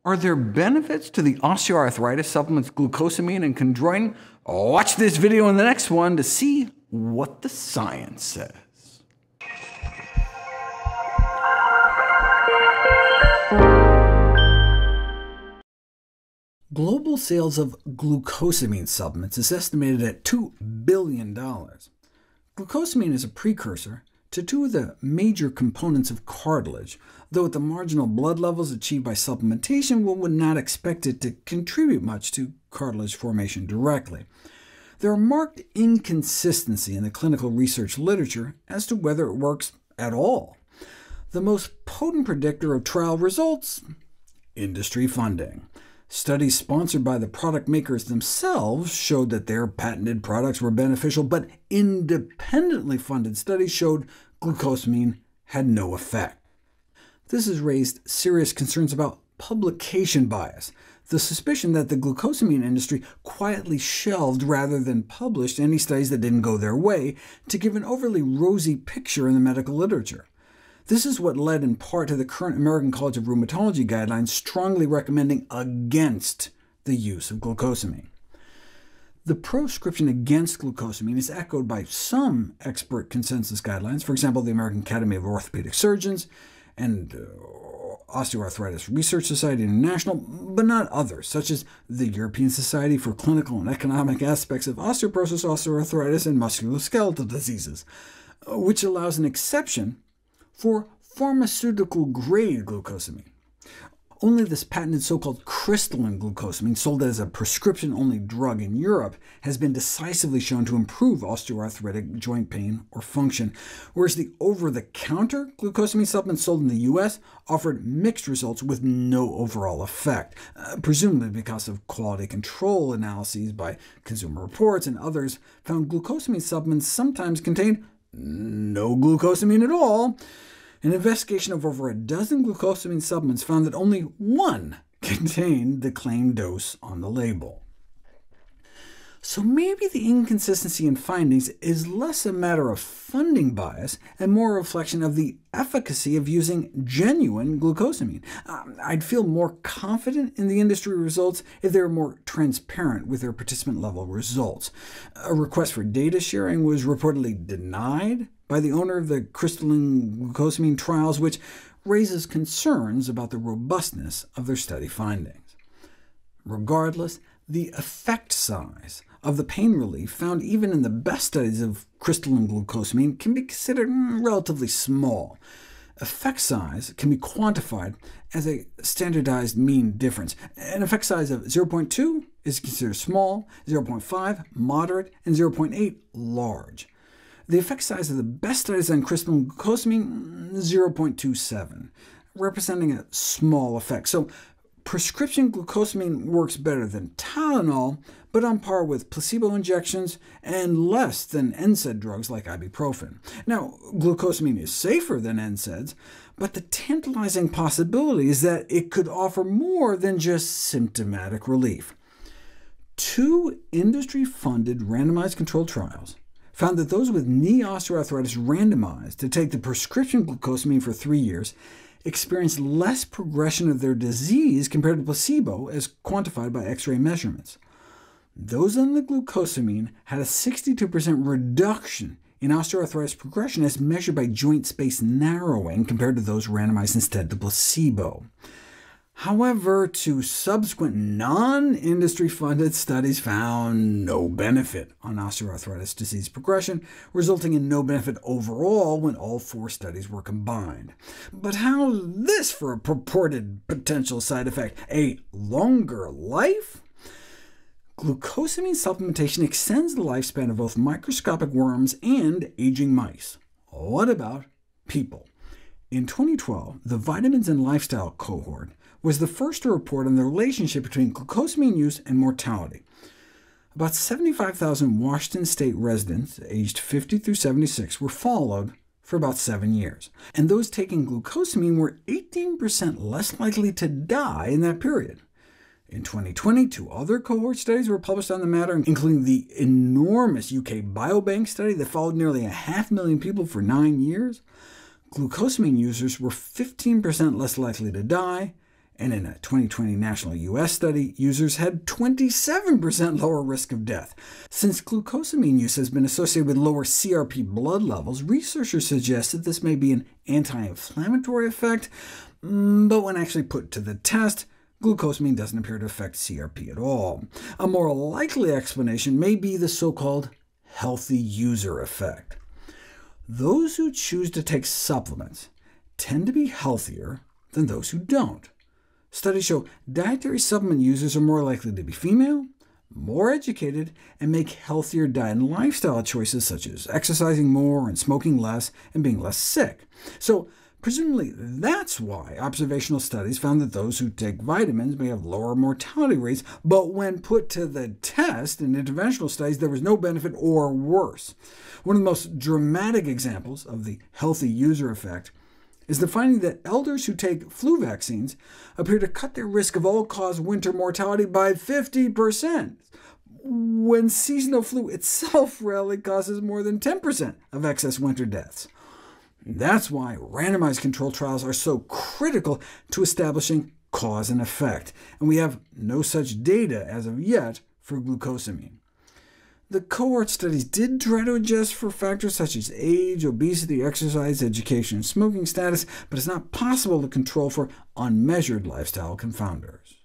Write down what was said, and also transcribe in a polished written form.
Are there benefits to the osteoarthritis supplements glucosamine and chondroitin? Watch this video and the next one to see what the science says. Global sales of glucosamine supplements is estimated at $2 billion. Glucosamine is a precursor to two of the major components of cartilage, though at the marginal blood levels achieved by supplementation, one would not expect it to contribute much to cartilage formation directly. There are marked inconsistency in the clinical research literature as to whether it works at all. The most potent predictor of trial results? Industry funding. Studies sponsored by the product makers themselves showed that their patented products were beneficial, but independently funded studies showed glucosamine had no effect. This has raised serious concerns about publication bias, the suspicion that the glucosamine industry quietly shelved rather than published any studies that didn't go their way to give an overly rosy picture in the medical literature. This is what led in part to the current American College of Rheumatology guidelines strongly recommending against the use of glucosamine. The proscription against glucosamine is echoed by some expert consensus guidelines, for example, the American Academy of Orthopedic Surgeons and Osteoarthritis Research Society International, but not others, such as the European Society for Clinical and Economic Aspects of Osteoporosis, Osteoarthritis, and Musculoskeletal Diseases, which allows an exception for pharmaceutical-grade glucosamine. Only this patented so-called crystalline glucosamine, sold as a prescription-only drug in Europe, has been decisively shown to improve osteoarthritic joint pain or function, whereas the over-the-counter glucosamine supplements sold in the U.S. offered mixed results with no overall effect, presumably because of quality control analyses by Consumer Reports and others found glucosamine supplements sometimes contained no glucosamine at all. An investigation of over a dozen glucosamine supplements found that only one contained the claimed dose on the label. So maybe the inconsistency in findings is less a matter of funding bias and more a reflection of the efficacy of using genuine glucosamine. I'd feel more confident in the industry results if they were more transparent with their participant-level results. A request for data sharing was reportedly denied by the owner of the crystalline glucosamine trials, which raises concerns about the robustness of their study findings. Regardless, the effect size of the pain relief found even in the best studies of crystalline glucosamine can be considered relatively small. Effect size can be quantified as a standardized mean difference. An effect size of 0.2 is considered small, 0.5 moderate, and 0.8 large. The effect size of the best studies on crystalline glucosamine, 0.27, representing a small effect. So prescription glucosamine works better than Tylenol, but on par with placebo injections, and less than NSAID drugs like ibuprofen. Now, glucosamine is safer than NSAIDs, but the tantalizing possibility is that it could offer more than just symptomatic relief. Two industry-funded randomized controlled trials found that those with knee osteoarthritis randomized to take the prescription glucosamine for 3 years experienced less progression of their disease compared to placebo, as quantified by X-ray measurements. Those on the glucosamine had a 62% reduction in osteoarthritis progression as measured by joint space narrowing compared to those randomized instead to placebo. However, two subsequent non-industry-funded studies found no benefit on osteoarthritis disease progression, resulting in no benefit overall when all 4 studies were combined. But how's this for a purported potential side effect? A longer life? Glucosamine supplementation extends the lifespan of both microscopic worms and aging mice. What about people? In 2012, the Vitamins and Lifestyle cohort was the first to report on the relationship between glucosamine use and mortality. About 75,000 Washington state residents aged 50 through 76 were followed for about 7 years, and those taking glucosamine were 18% less likely to die in that period. In 2020, 2 other cohort studies were published on the matter, including the enormous UK Biobank study that followed nearly 500,000 people for 9 years. Glucosamine users were 15% less likely to die, And in a 2020 national U.S. study, users had 27% lower risk of death. Since glucosamine use has been associated with lower CRP blood levels, researchers suggest that this may be an anti-inflammatory effect, but when actually put to the test, glucosamine doesn't appear to affect CRP at all. A more likely explanation may be the so-called healthy user effect. Those who choose to take supplements tend to be healthier than those who don't. Studies show dietary supplement users are more likely to be female, more educated, and make healthier diet and lifestyle choices, such as exercising more and smoking less and being less sick. So presumably that's why observational studies found that those who take vitamins may have lower mortality rates, but when put to the test in interventional studies, there was no benefit or worse. One of the most dramatic examples of the healthy user effect is the finding that elders who take flu vaccines appear to cut their risk of all-cause winter mortality by 50%, when seasonal flu itself rarely causes more than 10% of excess winter deaths. That's why randomized controlled trials are so critical to establishing cause and effect, and we have no such data as of yet for glucosamine. The cohort studies did try to adjust for factors such as age, obesity, exercise, education, and smoking status, but it's not possible to control for unmeasured lifestyle confounders.